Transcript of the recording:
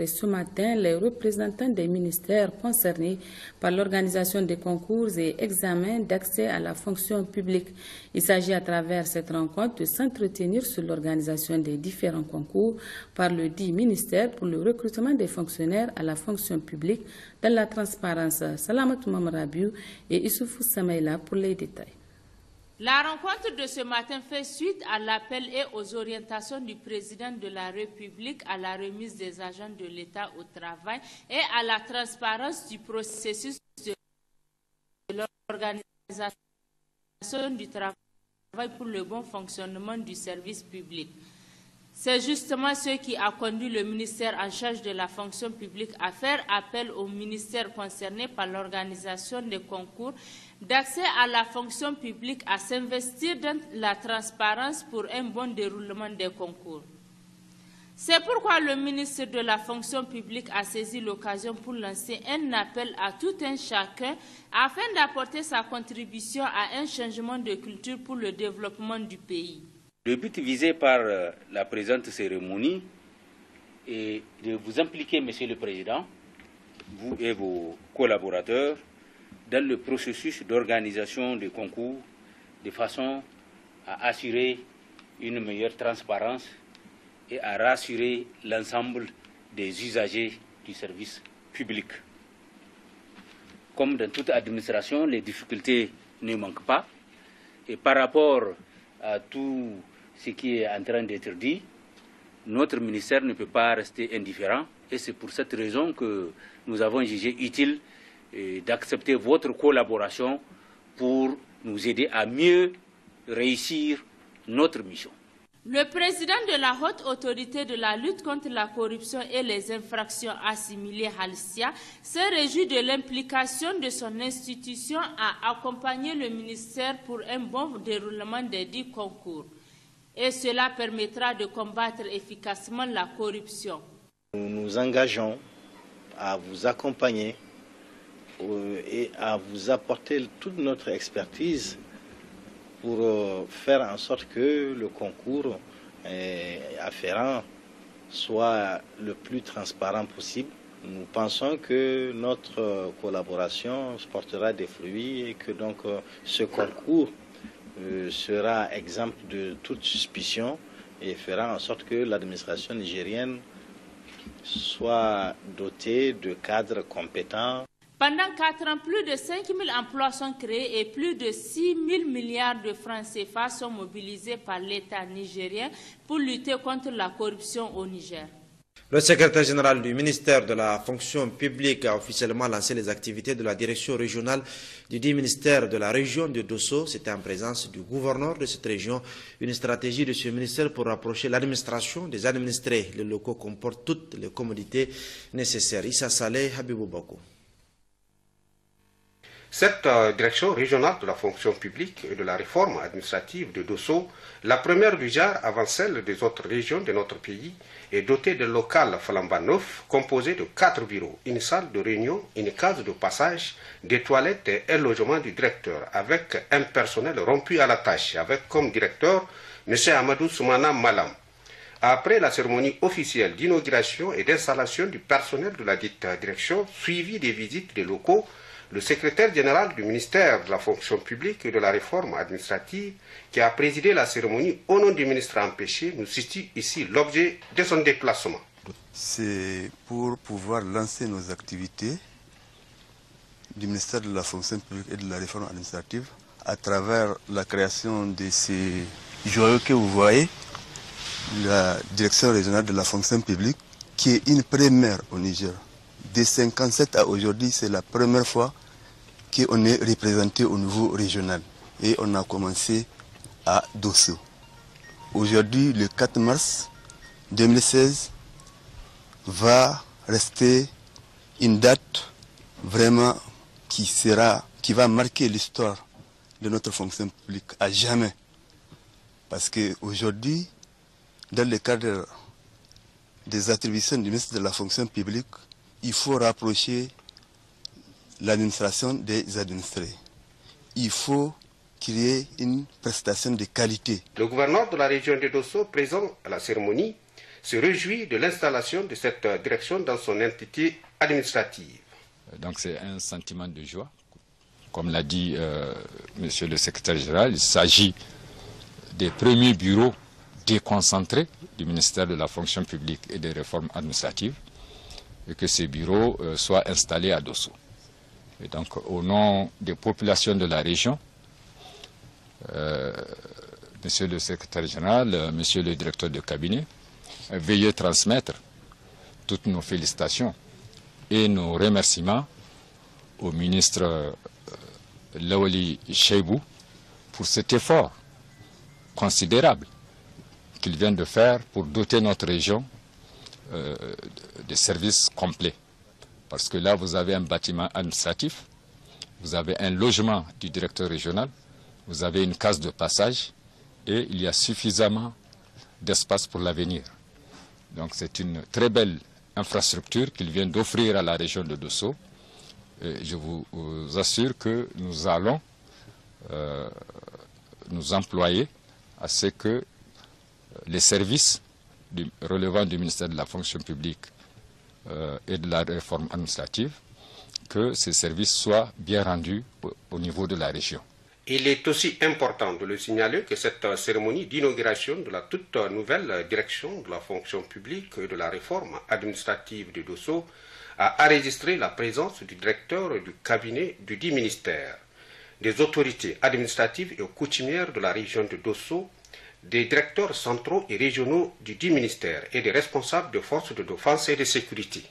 Ce matin, les représentants des ministères concernés par l'organisation des concours et examens d'accès à la fonction publique. Il s'agit à travers cette rencontre de s'entretenir sur l'organisation des différents concours par le dit ministère pour le recrutement des fonctionnaires à la fonction publique dans la transparence. Salamatou Mamrabiou et Issoufou Samaïla pour les détails. La rencontre de ce matin fait suite à l'appel et aux orientations du président de la République à la remise des agents de l'État au travail et à la transparence du processus de l'organisation du travail pour le bon fonctionnement du service public. C'est justement ce qui a conduit le ministère en charge de la fonction publique à faire appel aux ministères concernés par l'organisation des concours d'accès à la fonction publique à s'investir dans la transparence pour un bon déroulement des concours. C'est pourquoi le ministre de la fonction publique a saisi l'occasion pour lancer un appel à tout un chacun afin d'apporter sa contribution à un changement de culture pour le développement du pays. Le but visé par la présente cérémonie est de vous impliquer, Monsieur le Président, vous et vos collaborateurs, dans le processus d'organisation des concours de façon à assurer une meilleure transparence et à rassurer l'ensemble des usagers du service public. Comme dans toute administration, les difficultés ne manquent pas. Et par rapport à tout ce qui est en train d'être dit, notre ministère ne peut pas rester indifférent. Et c'est pour cette raison que nous avons jugé utile d'accepter votre collaboration pour nous aider à mieux réussir notre mission. Le président de la haute autorité de la lutte contre la corruption et les infractions assimilées, Halcia, s'est réjoui de l'implication de son institution à accompagner le ministère pour un bon déroulement des dits concours. Et cela permettra de combattre efficacement la corruption. Nous nous engageons à vous accompagner et à vous apporter toute notre expertise pour faire en sorte que le concours afférent soit le plus transparent possible. Nous pensons que notre collaboration portera des fruits et que donc ce concours sera exempt de toute suspicion et fera en sorte que l'administration nigérienne soit dotée de cadres compétents. Pendant 4 ans, plus de 5 000 emplois sont créés et plus de 6 000 milliards de francs CFA sont mobilisés par l'État nigérien pour lutter contre la corruption au Niger. Le secrétaire général du ministère de la fonction publique a officiellement lancé les activités de la direction régionale du dit ministère de la région de Dosso. C'était en présence du gouverneur de cette région. Une stratégie de ce ministère pour rapprocher l'administration des administrés. Les locaux comportent toutes les commodités nécessaires. Issa Saleh, Habibou Bako. Cette direction régionale de la fonction publique et de la réforme administrative de Dosso, la première du genre avant celle des autres régions de notre pays, est dotée de locales flambant neufs composés de 4 bureaux, une salle de réunion, une case de passage, des toilettes et un logement du directeur, avec un personnel rompu à la tâche, avec comme directeur M. Amadou Soumana Malam. Après la cérémonie officielle d'inauguration et d'installation du personnel de la dite direction, suivie des visites des locaux, le secrétaire général du ministère de la fonction publique et de la réforme administrative, qui a présidé la cérémonie au nom du ministre empêché, nous situe ici l'objet de son déplacement. C'est pour pouvoir lancer nos activités du ministère de la fonction publique et de la réforme administrative à travers la création de ces joyaux que vous voyez, la direction régionale de la fonction publique, qui est une première au Niger. De 1957 à aujourd'hui, c'est la première fois qu'on est représenté au niveau régional. Et on a commencé à Dosso. Aujourd'hui, le 4 mars 2016, va rester une date vraiment qui va marquer l'histoire de notre fonction publique à jamais. Parce qu'aujourd'hui, dans le cadre des attributions du ministre de la fonction publique, il faut rapprocher l'administration des administrés. Il faut créer une prestation de qualité. Le gouverneur de la région de Dosso, présent à la cérémonie, se réjouit de l'installation de cette direction dans son entité administrative. Donc c'est un sentiment de joie. Comme l'a dit Monsieur le secrétaire général, il s'agit des premiers bureaux déconcentrés du ministère de la fonction publique et des réformes administratives, et que ces bureaux soient installés à Dosso. Et donc au nom des populations de la région, Monsieur le secrétaire général, Monsieur le directeur de cabinet, veuillez transmettre toutes nos félicitations et nos remerciements au ministre Lawali Cheibou pour cet effort considérable qu'il vient de faire pour doter notre région de services complets. Parce que là, vous avez un bâtiment administratif, vous avez un logement du directeur régional, vous avez une case de passage et il y a suffisamment d'espace pour l'avenir. Donc c'est une très belle infrastructure qu'il vient d'offrir à la région de Dosso. Et je vous assure que nous allons nous employer à ce que les services relevant du ministère de la fonction publique et de la réforme administrative, que ces services soient bien rendus au niveau de la région. Il est aussi important de le signaler que cette cérémonie d'inauguration de la toute nouvelle direction de la fonction publique et de la réforme administrative de Dosso a enregistré la présence du directeur du cabinet du dit ministère, des autorités administratives et coutumières de la région de Dosso, des directeurs centraux et régionaux du dit ministère et des responsables de forces de défense et de sécurité.